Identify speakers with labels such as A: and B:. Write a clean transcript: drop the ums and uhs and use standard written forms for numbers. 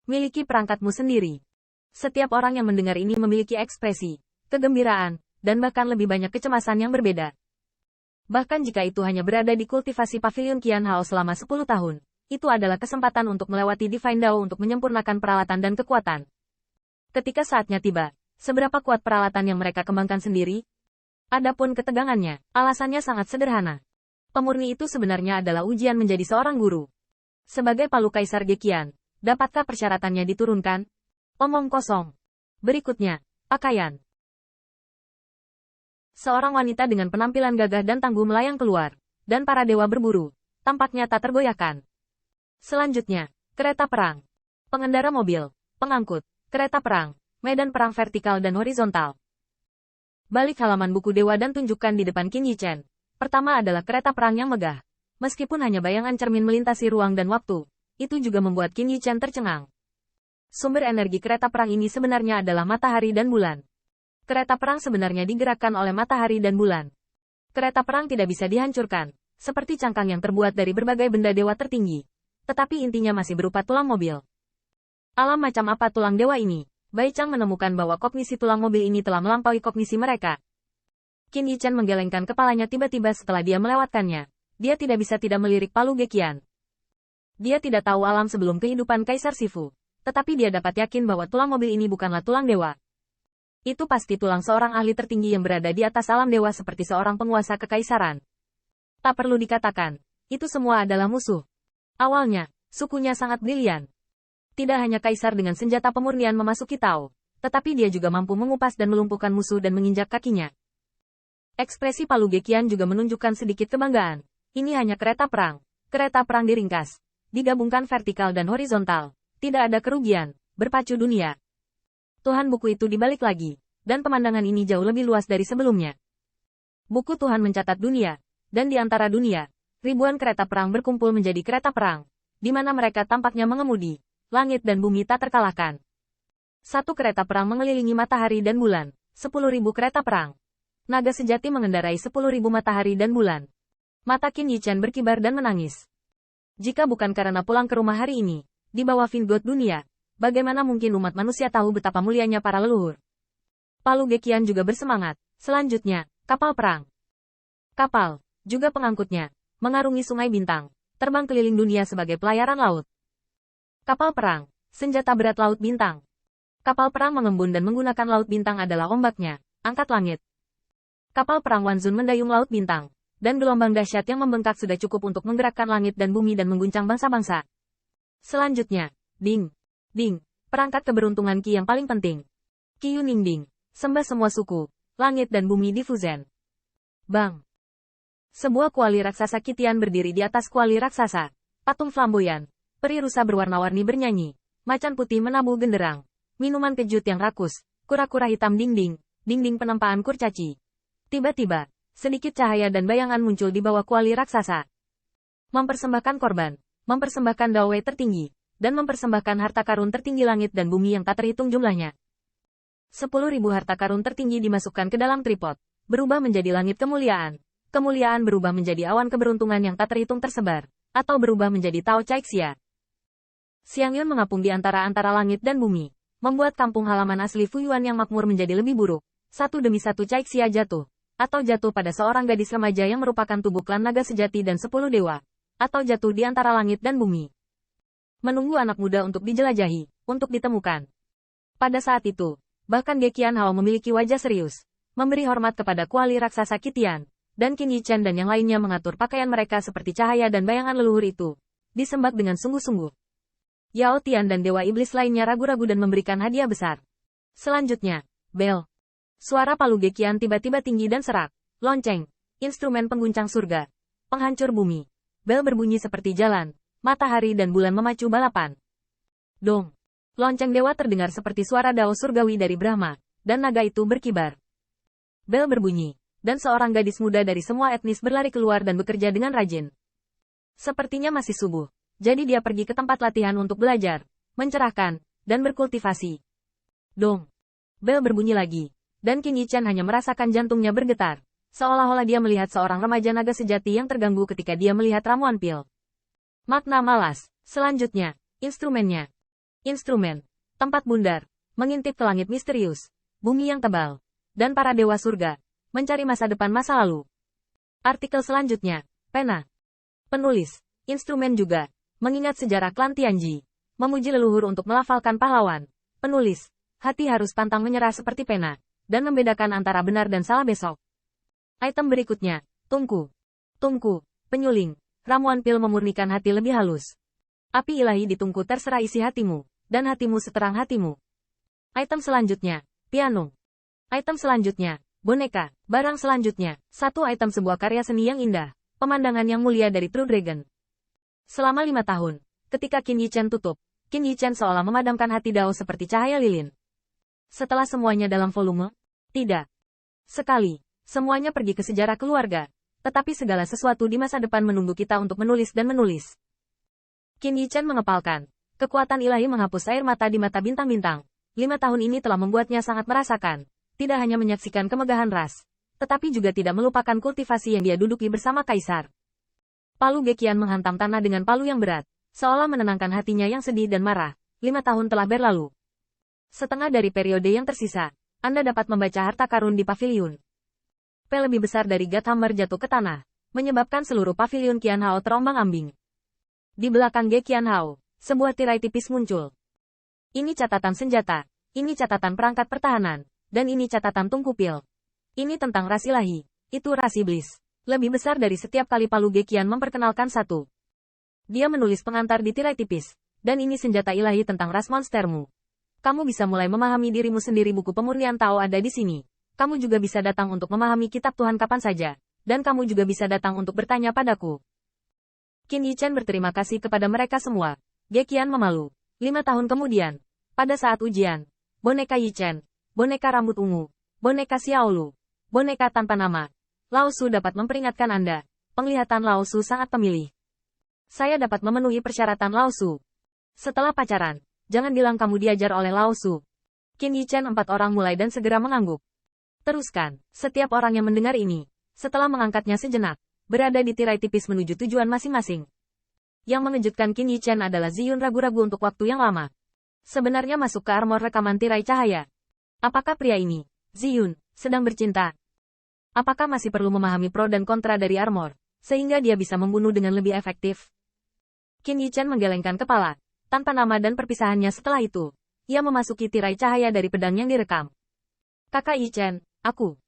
A: miliki perangkatmu sendiri. Setiap orang yang mendengar ini memiliki ekspresi, kegembiraan, dan bahkan lebih banyak kecemasan yang berbeda. Bahkan jika itu hanya berada di kultivasi Pavilion Qian Hao selama 10 tahun, itu adalah kesempatan untuk melewati Divine Dao untuk menyempurnakan peralatan dan kekuatan. Ketika saatnya tiba, seberapa kuat peralatan yang mereka kembangkan sendiri? Adapun ketegangannya, alasannya sangat sederhana. Pemurni itu sebenarnya adalah ujian menjadi seorang guru. Sebagai palu Kaisar Gekian, dapatkah persyaratannya diturunkan? Omong kosong. Berikutnya, pakaian. Seorang wanita dengan penampilan gagah dan tangguh melayang keluar, dan para dewa berburu, tampaknya tak tergoyahkan. Selanjutnya, kereta perang. Pengendara mobil, pengangkut, kereta perang, medan perang vertikal dan horizontal. Balik halaman buku dewa dan tunjukkan di depan Qin Yichen. Pertama adalah kereta perang yang megah. Meskipun hanya bayangan cermin melintasi ruang dan waktu, itu juga membuat Qin Yichen tercengang. Sumber energi kereta perang ini sebenarnya adalah matahari dan bulan. Kereta perang sebenarnya digerakkan oleh matahari dan bulan. Kereta perang tidak bisa dihancurkan, seperti cangkang yang terbuat dari berbagai benda dewa tertinggi. Tetapi intinya masih berupa tulang mobil. Alam macam apa tulang dewa ini? Bai Chang menemukan bahwa kognisi tulang mobil ini telah melampaui kognisi mereka. Qin Yichen menggelengkan kepalanya tiba-tiba setelah dia melewatkannya. Dia tidak bisa tidak melirik palu Gekian. Dia tidak tahu alam sebelum kehidupan Kaisar Sifu. Tetapi dia dapat yakin bahwa tulang mobil ini bukanlah tulang dewa. Itu pasti tulang seorang ahli tertinggi yang berada di atas alam dewa seperti seorang penguasa kekaisaran. Tak perlu dikatakan, itu semua adalah musuh. Awalnya, sukunya sangat brilian. Tidak hanya kaisar dengan senjata pemurnian memasuki Tao, tetapi dia juga mampu mengupas dan melumpuhkan musuh dan menginjak kakinya. Ekspresi palu Gekian juga menunjukkan sedikit kebanggaan. Ini hanya kereta perang. Kereta perang diringkas, digabungkan vertikal dan horizontal. Tidak ada kerugian, berpacu dunia. Tuhan buku itu dibalik lagi, dan pemandangan ini jauh lebih luas dari sebelumnya. Buku Tuhan mencatat dunia, dan di antara dunia, ribuan kereta perang berkumpul menjadi kereta perang, di mana mereka tampaknya mengemudi. Langit dan bumi tak terkalahkan. Satu kereta perang mengelilingi matahari dan bulan, 10.000 kereta perang. Naga sejati mengendarai 10.000 matahari dan bulan. Mata Qin Yichen berkibar dan menangis. Jika bukan karena pulang ke rumah hari ini, di bawah Vingod dunia, bagaimana mungkin umat manusia tahu betapa mulianya para leluhur? Palu Gekian juga bersemangat. Selanjutnya, kapal perang. Kapal, juga pengangkutnya, mengarungi sungai bintang, terbang keliling dunia sebagai pelayaran laut. Kapal perang, senjata berat laut bintang. Kapal perang mengembun dan menggunakan laut bintang adalah ombaknya, angkat langit. Kapal perang Wanzun mendayung laut bintang, dan gelombang dahsyat yang membengkak sudah cukup untuk menggerakkan langit dan bumi dan mengguncang bangsa-bangsa. Selanjutnya, ding, ding, perangkat keberuntungan Qi yang paling penting. Qiyu Ning Ding, sembah semua suku, langit dan bumi di Fuzen. Bang. Sebuah kuali raksasa Qitian berdiri di atas kuali raksasa, patung flamboyan. Peri rusa berwarna-warni bernyanyi, macan putih menabuh genderang, minuman kejut yang rakus, kura-kura hitam dinding penempaan kurcaci. Tiba-tiba, sedikit cahaya dan bayangan muncul di bawah kuali raksasa. Mempersembahkan korban, mempersembahkan dawei tertinggi, dan mempersembahkan harta karun tertinggi langit dan bumi yang tak terhitung jumlahnya. 10.000 harta karun tertinggi dimasukkan ke dalam tripod, berubah menjadi langit kemuliaan. Kemuliaan berubah menjadi awan keberuntungan yang tak terhitung tersebar, atau berubah menjadi Tao Caixia. Xiang Yun mengapung di antara langit dan bumi, membuat kampung halaman asli Fuyuan yang makmur menjadi lebih buruk. Satu demi satu Caixia jatuh, atau jatuh pada seorang gadis remaja yang merupakan tubuh klan naga sejati dan 10 dewa, atau jatuh di antara langit dan bumi. Menunggu anak muda untuk dijelajahi, untuk ditemukan. Pada saat itu, bahkan Gekian Hao memiliki wajah serius, memberi hormat kepada kuali raksasa Qitian, dan Qin Yichen dan yang lainnya mengatur pakaian mereka seperti cahaya dan bayangan leluhur itu, disembah dengan sungguh-sungguh. Yao Tian dan dewa iblis lainnya ragu-ragu dan memberikan hadiah besar. Selanjutnya, bel. Suara palu Gekian tiba-tiba tinggi dan serak. Lonceng, instrumen pengguncang surga, penghancur bumi. Bel berbunyi seperti jalan, matahari dan bulan memacu balapan. Dong. Lonceng dewa terdengar seperti suara dao surgawi dari Brahma, dan naga itu berkibar. Bel berbunyi, dan seorang gadis muda dari semua etnis berlari keluar dan bekerja dengan rajin. Sepertinya masih subuh. Jadi dia pergi ke tempat latihan untuk belajar, mencerahkan, dan berkultivasi. Dong. Bel berbunyi lagi, dan Qin Yichen hanya merasakan jantungnya bergetar, seolah-olah dia melihat seorang remaja naga sejati yang terganggu ketika dia melihat ramuan pil. Makna malas. Selanjutnya, instrumennya. Instrumen, tempat bundar, mengintip ke langit misterius, bumi yang tebal, dan para dewa surga, mencari masa depan masa lalu. Artikel selanjutnya, pena. Penulis, instrumen juga, mengingat sejarah klan Tianji, memuji leluhur untuk melafalkan pahlawan. Penulis, hati harus pantang menyerah seperti pena, dan membedakan antara benar dan salah besok. Item berikutnya, tungku. Tungku, penyuling, ramuan pil memurnikan hati lebih halus. Api ilahi di tungku terserah isi hatimu, dan hatimu seterang hatimu. Item selanjutnya, piano. Item selanjutnya, boneka. Barang selanjutnya, satu item sebuah karya seni yang indah, pemandangan yang mulia dari True Dragon. Selama 5 tahun, ketika Qin Yichen tutup, Qin Yichen seolah memadamkan hati Dao seperti cahaya lilin. Setelah semuanya dalam volume? Tidak. Sekali, semuanya pergi ke sejarah keluarga, tetapi segala sesuatu di masa depan menunggu kita untuk menulis dan menulis. Qin Yichen mengepalkan. Kekuatan ilahi menghapus air mata di mata bintang-bintang. 5 tahun ini telah membuatnya sangat merasakan, tidak hanya menyaksikan kemegahan ras, tetapi juga tidak melupakan kultivasi yang dia duduki bersama Kaisar. Palu Gekian menghantam tanah dengan palu yang berat, seolah menenangkan hatinya yang sedih dan marah. 5 tahun telah berlalu. Setengah dari periode yang tersisa, Anda dapat membaca harta karun di paviliun. P lebih besar dari Godhammer jatuh ke tanah, menyebabkan seluruh paviliun Qianhao terombang-ambing. Di belakang Ge Qianhao, sebuah tirai tipis muncul. Ini catatan senjata, ini catatan perangkat pertahanan, dan ini catatan tungku pil. Ini tentang ras ilahi, itu ras iblis. Lebih besar dari setiap kali Palu Gekian memperkenalkan satu. Dia menulis pengantar di tirai tipis, dan ini senjata ilahi tentang ras monstermu. Kamu bisa mulai memahami dirimu sendiri. Buku pemurnian Tao ada di sini. Kamu juga bisa datang untuk memahami kitab Tuhan kapan saja, dan kamu juga bisa datang untuk bertanya padaku. Qin Yichen berterima kasih kepada mereka semua. Gekian memalu. 5 tahun kemudian, pada saat ujian, boneka Yichen, boneka rambut ungu, boneka Xiaolu, boneka tanpa nama, Lao Su dapat memperingatkan Anda. Penglihatan Lao Su sangat pemilih. Saya dapat memenuhi persyaratan Lao Su. Setelah pacaran, jangan bilang kamu diajar oleh Lao Su. Qin Yichen 4 orang mulai dan segera mengangguk. Teruskan, setiap orang yang mendengar ini, setelah mengangkatnya sejenak, berada di tirai tipis menuju tujuan masing-masing. Yang mengejutkan Qin Yichen adalah Ziyun ragu-ragu untuk waktu yang lama. Sebenarnya masuk ke armor rekaman tirai cahaya. Apakah pria ini, Ziyun, sedang bercinta? Apakah masih perlu memahami pro dan kontra dari armor, sehingga dia bisa membunuh dengan lebih efektif? Qin Yichen menggelengkan kepala, tanpa nama dan perpisahannya setelah itu. Ia memasuki tirai cahaya dari pedang yang direkam. Kakak Yichen, aku.